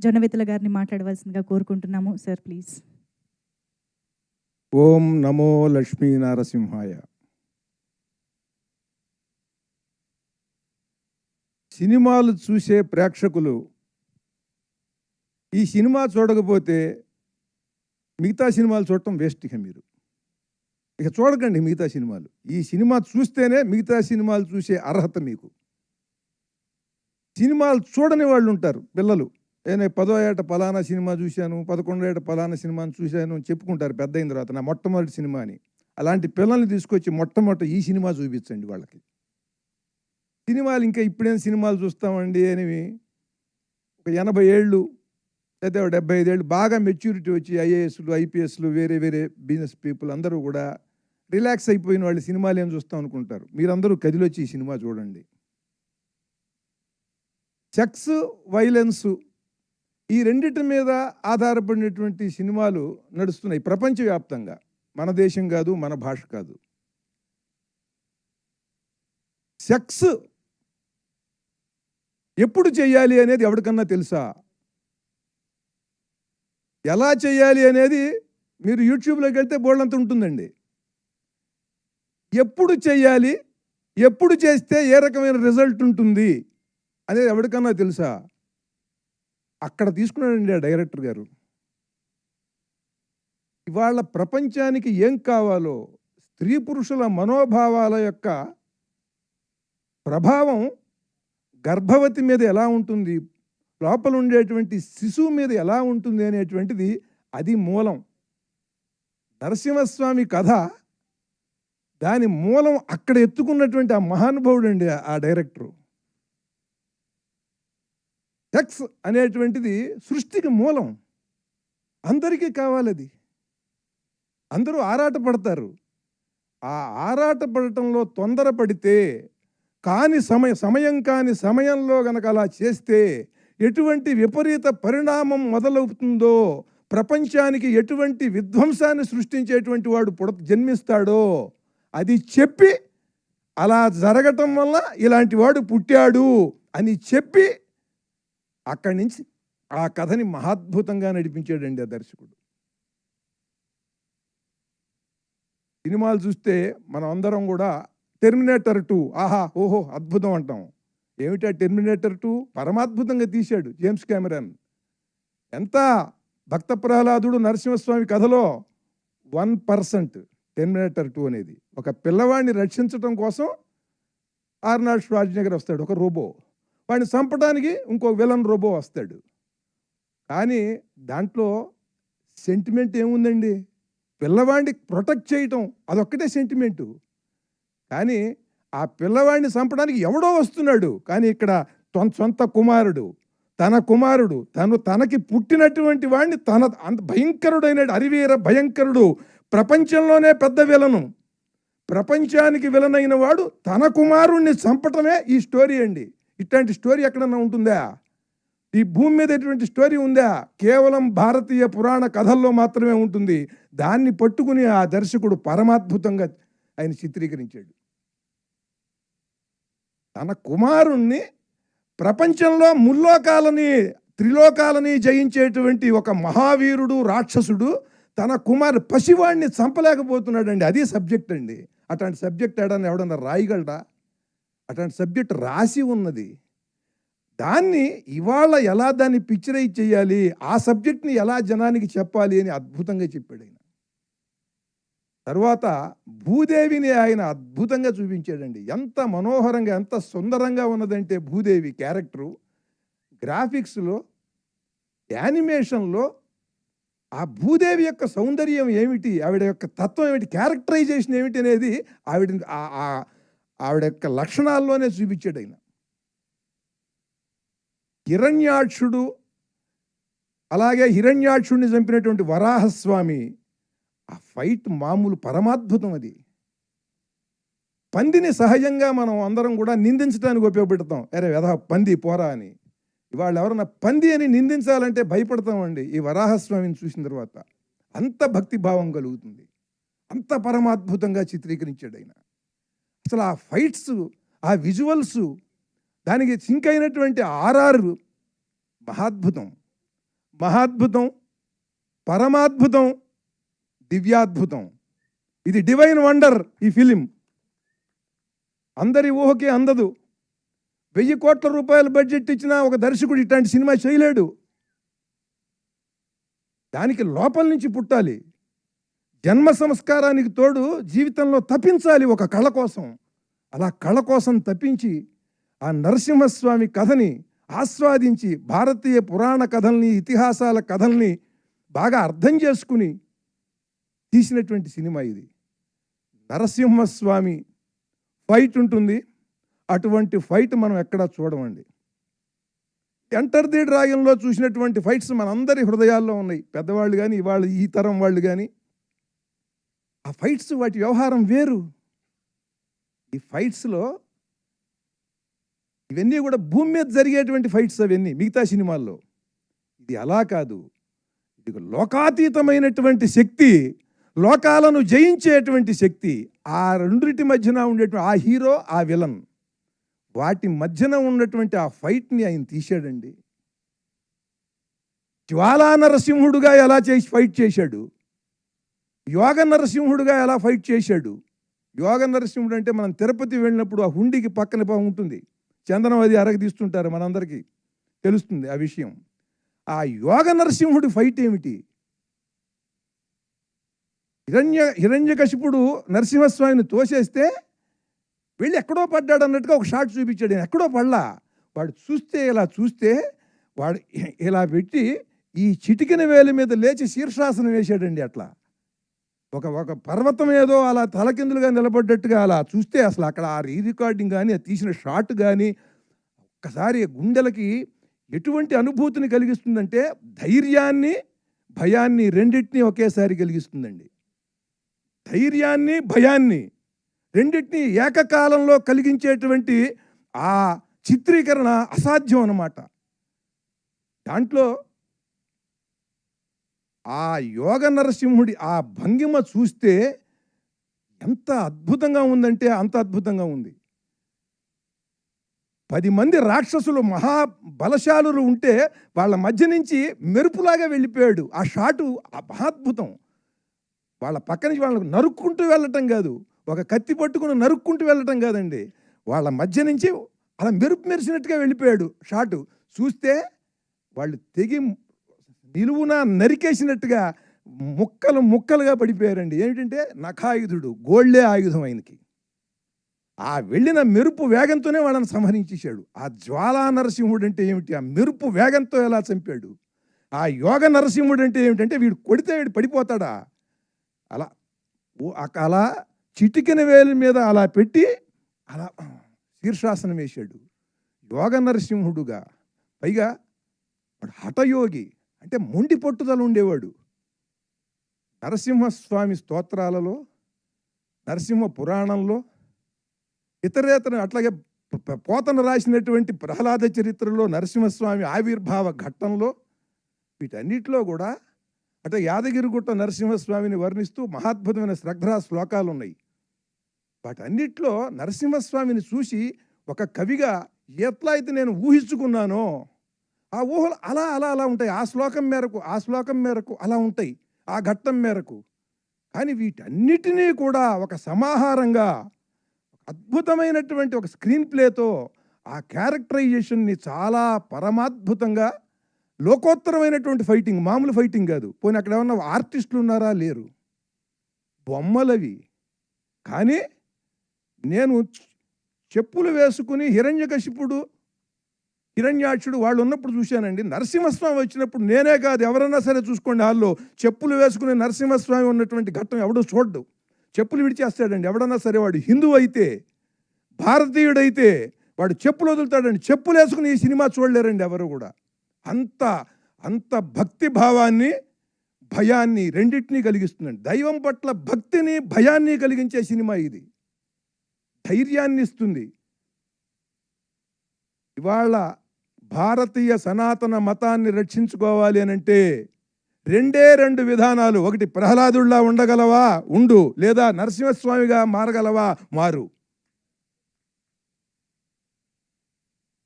జొన్నవిత్తుల గారిని మాట్లాడవలసిందిగా కోరుకుంటున్నాము. Sir please. ఓం నమో లక్ష్మీ నరసింహాయ. సినిమాలు చూసే ప్రేక్షకులు ఈ సినిమా చూడకపోతే మిగతా సినిమాలు చూడటం వేస్ట్. ఇక చూడకండి మిగతా సినిమాలు. ఈ సినిమా చూస్తేనే మిగతా సినిమాలు చూసే అర్హత మీకు. సినిమాలు చూడని వాళ్ళు ఉంటారు పిల్లలు. నేను 10వ ఏట పలానా సినిమా చూశాను, 11వ ఏట పలానా సినిమాని చూశాను అని చెప్పుకుంటారు పెద్ద అయిన తర్వాత, నా మొట్టమొదటి సినిమా అని. అలాంటి పిల్లల్ని తీసుకొచ్చి మొట్టమొదటి ఈ సినిమా చూపించండి వాళ్ళకి. సినిమాలు ఇంకా ఇప్పుడేం సినిమాలు చూస్తామండి అని ఒక 80 ఏళ్ళు లేదా 75 ఏళ్ళు బాగా మెచ్యూరిటీ వచ్చి ఐఏఎస్లు, ఐపీఎస్లు, వేరే వేరే బిజినెస్ పీపుల్ అందరూ కూడా రిలాక్స్ అయిపోయిన వాళ్ళు సినిమాలు ఏం చూస్తాం అనుకుంటారు. మీరందరూ కదిలొచ్చి ఈ సినిమా చూడండి. సెక్స్, వైలెన్సు ఈ రెండిటి మీద ఆధారపడినటువంటి సినిమాలు నడుస్తున్నాయి ప్రపంచవ్యాప్తంగా. మన దేశం కాదు, మన భాష కాదు. సెక్స్ ఎప్పుడు చేయాలి అనేది ఎవరికన్నా తెలుసా? ఎలా చేయాలి అనేది మీరు యూట్యూబ్లోకి వెళ్తే బోల్డంత ఉంటుందండి. ఎప్పుడు చేయాలి, ఎప్పుడు చేస్తే ఏ రకమైన రిజల్ట్ ఉంటుంది అనేది ఎవరికన్నా తెలుసా? అక్కడ తీసుకున్నాడండి ఆ డైరెక్టర్ గారు. ఇవాళ ప్రపంచానికి ఏం కావాలో, స్త్రీ పురుషుల మనోభావాల యొక్క ప్రభావం గర్భవతి మీద ఎలా ఉంటుంది, లోపల ఉండేటువంటి శిశువు మీద ఎలా ఉంటుంది అనేటువంటిది అది మూలం. నరసింహస్వామి కథ దాని మూలం అక్కడ ఎత్తుకున్నటువంటి ఆ మహానుభావుడు అండి ఆ డైరెక్టరు. సెక్స్ అనేటువంటిది సృష్టికి మూలం. అందరికీ కావాలి అది. అందరూ ఆరాటపడతారు. ఆ ఆరాటపడటంలో తొందరపడితే సమయం కాని సమయంలో గనక అలా చేస్తే ఎటువంటి విపరీత పరిణామం మొదలవుతుందో, ప్రపంచానికి ఎటువంటి విధ్వంసాన్ని సృష్టించేటువంటి వాడు జన్మిస్తాడో అది చెప్పి, అలా జరగటం వల్ల ఇలాంటి వాడు పుట్టాడు అని చెప్పి అక్కడి నుంచి ఆ కథని మహాద్భుతంగా నడిపించాడండి ఆ దర్శకుడు. సినిమాలు చూస్తే మనం అందరం కూడా టెర్మినేటర్ 2 ఆహా ఓహో అద్భుతం అంటాం. ఏమిటా టెర్మినేటర్ 2? పరమాద్భుతంగా తీశాడు జేమ్స్ కెమెరాన్. ఎంత భక్త ప్రహ్లాదుడు నరసింహస్వామి కథలో 1% టెర్మినేటర్ 2 అనేది. ఒక పిల్లవాడిని రక్షించడం కోసం ఆర్నాల్డ్ ష్వార్జ్నెగర్ వస్తాడు, ఒక రోబో. వాడిని చంపడానికి ఇంకో విలన్ రోబో వస్తాడు. కానీ దాంట్లో సెంటిమెంట్ ఏముందండి? పిల్లవాడిని ప్రొటెక్ట్ చేయటం అదొక్కటే సెంటిమెంటు. కానీ ఆ పిల్లవాడిని చంపడానికి ఎవడో వస్తున్నాడు. కానీ ఇక్కడ సొంత కుమారుడు, తనకి పుట్టినటువంటి వాడిని అంత భయంకరుడైన అరివీర భయంకరుడు, ప్రపంచంలోనే పెద్ద విలను, ప్రపంచానికి విలనైన వాడు తన కుమారుణ్ణి చంపటమే ఈ స్టోరీ అండి. ఇట్లాంటి స్టోరీ ఎక్కడన్నా ఉంటుందా? ఈ భూమి మీద ఎటువంటి స్టోరీ ఉందా? కేవలం భారతీయ పురాణ కథల్లో మాత్రమే ఉంటుంది. దాన్ని పట్టుకుని ఆ దర్శకుడు పరమాద్భుతంగా ఆయన చిత్రీకరించాడు. తన కుమారుణ్ణి ప్రపంచంలో త్రిలోకాలని జయించేటువంటి ఒక మహావీరుడు, రాక్షసుడు తన పసివాడిని చంపలేకపోతున్నాడండి. అది సబ్జెక్ట్ అండి. అట్లాంటి సబ్జెక్ట్ ఎవడన్నా రాయగలడా? అట్లాంటి సబ్జెక్ట్ రాసి ఉన్నది. దాన్ని ఇవాళ ఎలా దాన్ని పిక్చరైజ్ చేయాలి, ఆ సబ్జెక్ట్ని ఎలా జనానికి చెప్పాలి అని అద్భుతంగా చెప్పాడు ఆయన. తర్వాత భూదేవిని ఆయన అద్భుతంగా చూపించాడండి. ఎంత మనోహరంగా, ఎంత సుందరంగా ఉన్నదంటే భూదేవి క్యారెక్టరు, గ్రాఫిక్స్లో, యానిమేషన్లో ఆ భూదేవి యొక్క సౌందర్యం ఏమిటి, ఆవిడ యొక్క తత్వం ఏమిటి, క్యారెక్టరైజేషన్ ఏమిటి అనేది ఆవిడ యొక్క లక్షణాల్లోనే చూపించాడు ఆయన. హిరణ్యాక్షుడు, అలాగే హిరణ్యాక్షుడిని చంపినటువంటి వరాహస్వామి, ఆ ఫైట్ మామూలు పరమాద్భుతం. అది పందిని సహజంగా మనం అందరం కూడా నిందించడానికి ఉపయోగపెడతాం. అరే వెధ పంది పోరా అని. ఇవాళ ఎవరన్నా పంది అని నిందించాలంటే భయపడతామండి. ఈ వరాహస్వామిని చూసిన తర్వాత అంత భక్తిభావం కలుగుతుంది. అంత పరమాద్భుతంగా చిత్రీకరించాడు ఆయన. అసలు ఆ ఫైట్స్, ఆ విజువల్స్, దానికి సింక్ అయినటువంటి ఆర్ఆర్ మహాద్భుతం. మహాద్భుతం, పరమాద్భుతం, దివ్యాద్భుతం. ఇది డివైన్ వండర్. ఈ ఫిలిం అందరి ఊహకే అందదు. 1000 కోట్ల రూపాయల బడ్జెట్ ఇచ్చినా ఒక దర్శకుడు ఇట్లాంటి సినిమా చేయలేడు. దానికి లోపల నుంచి పుట్టాలి. జన్మ సంస్కారానికి తోడు జీవితంలో తప్పించాలి ఒక కళ కోసం. అలా కళ కోసం తప్పించి ఆ నరసింహస్వామి కథని ఆస్వాదించి భారతీయ పురాణ కథల్ని, ఇతిహాసాల కథల్ని బాగా అర్థం చేసుకుని తీసినటువంటి సినిమా ఇది. నరసింహస్వామి ఫైట్ ఉంటుంది. అటువంటి ఫైట్ మనం ఎక్కడా చూడమండి. ఎంటర్ ది డ్రాగన్లో చూసినటువంటి ఫైట్స్ మనందరి హృదయాల్లో ఉన్నాయి. పెద్దవాళ్ళు కానీ, ఇవాళ ఈ తరం వాళ్ళు కానీ, ఆ ఫైట్స్ వాటి వ్యవహారం వేరు. ఈ ఫైట్స్లో ఇవన్నీ కూడా భూమి మీద జరిగేటువంటి ఫైట్స్ అవన్నీ మిగతా సినిమాల్లో. ఇది అలా కాదు. ఇది లోకాతీతమైనటువంటి శక్తి, లోకాలను జయించేటువంటి శక్తి. ఆ రెండింటి మధ్యన ఉండేటువంటి ఆ హీరో, ఆ విలన్, వాటి మధ్యన ఉన్నటువంటి ఆ ఫైట్ని ఆయన తీశాడండి. జ్వాలా నరసింహుడుగా ఎలా ఫైట్ చేశాడు, యోగ నరసింహుడుగా ఎలా ఫైట్ చేశాడు. యోగ నరసింహుడు అంటే మనం తిరుపతి వెళ్ళినప్పుడు ఆ హుండీకి పక్కన ఉంటుంది, చందనం అది అరగదీస్తుంటారు, మనందరికీ తెలుస్తుంది ఆ విషయం. ఆ యోగ నరసింహుడి ఫైట్ ఏమిటి? హిరణ్యకశిపుడు నరసింహస్వామిని తోసేస్తే వెళ్ళి ఎక్కడో పడ్డాడు అన్నట్టుగా ఒక షాట్ చూపించాడు. ఎక్కడో పడలా. వాడు ఇలా చూస్తే వాడు ఇలా పెట్టి ఈ చిటికిన వేలి మీద లేచి శీర్షాసనం వేశాడండి. అట్లా ఒక పర్వతం ఏదో అలా తలకిందులుగా నిలబడ్డట్టుగా అలా చూస్తే అసలు అక్కడ ఆ రికార్డింగ్ కానీ, ఆ తీసిన షాట్ కానీ ఒక్కసారి గుండెలకి ఎటువంటి అనుభూతిని కలిగిస్తుందంటే ధైర్యాన్ని, భయాన్ని రెండింటినీ ఒకేసారి కలిగిస్తుందండి. ధైర్యాన్ని, భయాన్ని రెండింటినీ ఏకకాలంలో కలిగించేటువంటి ఆ చిత్రీకరణ అసాధ్యం అన్నమాట. దాంట్లో ఆ యోగ నరసింహుడి ఆ భంగిమ చూస్తే ఎంత అద్భుతంగా ఉందంటే అంత అద్భుతంగా ఉంది. 10 మంది రాక్షసులు మహాబలశాలురు ఉంటే వాళ్ళ మధ్య నుంచి మెరుపులాగా వెళ్ళిపోయాడు. ఆ షాటు మహాద్భుతం. వాళ్ళ పక్క నుంచి వాళ్ళకు నరుక్కుంటూ వెళ్ళటం కాదు, ఒక కత్తి పట్టుకుని నరుక్కుంటూ వెళ్ళటం కాదండి, వాళ్ళ మధ్య నుంచి అలా మెరుపు మెరిసినట్టుగా వెళ్ళిపోయాడు షాటు. చూస్తే వాళ్ళు తెగి నిలువున నరికేసినట్టుగా ముక్కలు ముక్కలుగా పడిపోయారండి. ఏమిటంటే నఖాయుధుడు, గోళ్లే ఆయుధం ఆయనకి. ఆ వెళ్ళిన మెరుపు వేగంతోనే వాళ్ళని సంహరించేశాడు. ఆ జ్వాలా నరసింహుడు అంటే ఏమిటి? ఆ మెరుపు వేగంతో ఎలా చంపాడు. ఆ యోగ నరసింహుడు అంటే ఏమిటంటే వీడు కొడితే వీడు పడిపోతాడా, అలా చిటికిన వేలి మీద అలా పెట్టి అలా శీర్షాసనం వేశాడు యోగ నరసింహుడుగా. పైగా వాడు హఠయోగి, అంటే మొండి పట్టుదల ఉండేవాడు. నరసింహస్వామి స్తోత్రాలలో, నరసింహ పురాణంలో, ఇతరేతర అట్లాగే పోతన రాసినటువంటి ప్రహ్లాద చరిత్రలో, నరసింహస్వామి ఆవిర్భావ ఘట్టంలో, వీటన్నిటిలో కూడా అంటే యాదగిరిగుట్ట నరసింహస్వామిని వర్ణిస్తూ మహాద్భుతమైన శ్రద్ధా శ్లోకాలు ఉన్నాయి. వాటన్నిటిలో నరసింహస్వామిని చూసి ఒక కవిగా ఎట్లా అయితే నేను ఊహించుకున్నానో ఆ ఊహలు అలా అలా అలా ఉంటాయి. ఆ శ్లోకం మేరకు అలా ఉంటాయి, ఆ ఘట్టం మేరకు. కానీ వీటన్నిటినీ కూడా ఒక సమాహారంగా అద్భుతమైనటువంటి ఒక స్క్రీన్ ప్లేతో ఆ క్యారెక్టరైజేషన్ని చాలా పరమాద్భుతంగా, లోకోత్తరమైనటువంటి ఫైటింగ్, మామూలు ఫైటింగ్ కాదు. పోనీ అక్కడ ఏమన్నా ఆర్టిస్టులు ఉన్నారా? లేరు, బొమ్మలవి. కానీ నేను చెప్పులు వేసుకుని హిరణ్యకశిపుడు, హిరణ్యాక్షుడు వాళ్ళు ఉన్నప్పుడు చూశానండి. నరసింహస్వామి వచ్చినప్పుడు నేనే కాదు, ఎవరన్నా సరే చూసుకోండి, హాల్లో చెప్పులు వేసుకుని నరసింహస్వామి ఉన్నటువంటి ఘట్టం ఎవడో చూడ్డు. చెప్పులు విడిచేస్తాడండి ఎవడన్నా సరే. వాడు హిందువు అయితే, భారతీయుడైతే వాడు చెప్పులు వదులుతాడండి. చెప్పులు వేసుకుని ఈ సినిమా చూడలేరండి ఎవరు కూడా. అంత భక్తి భావాన్ని, భయాన్ని రెండింటినీ కలిగిస్తుందండి. దైవం పట్ల భక్తిని, భయాన్ని కలిగించే సినిమా ఇది. ధైర్యాన్ని ఇస్తుంది. ఇవాళ భారతీయ సనాతన మతాన్ని రక్షించుకోవాలి అనంటే రెండే 2 విధానాలు. ఒకటి, ప్రహ్లాదుల్లా ఉండగలవా ఉండు, లేదా నరసింహస్వామిగా మారగలవా మారు.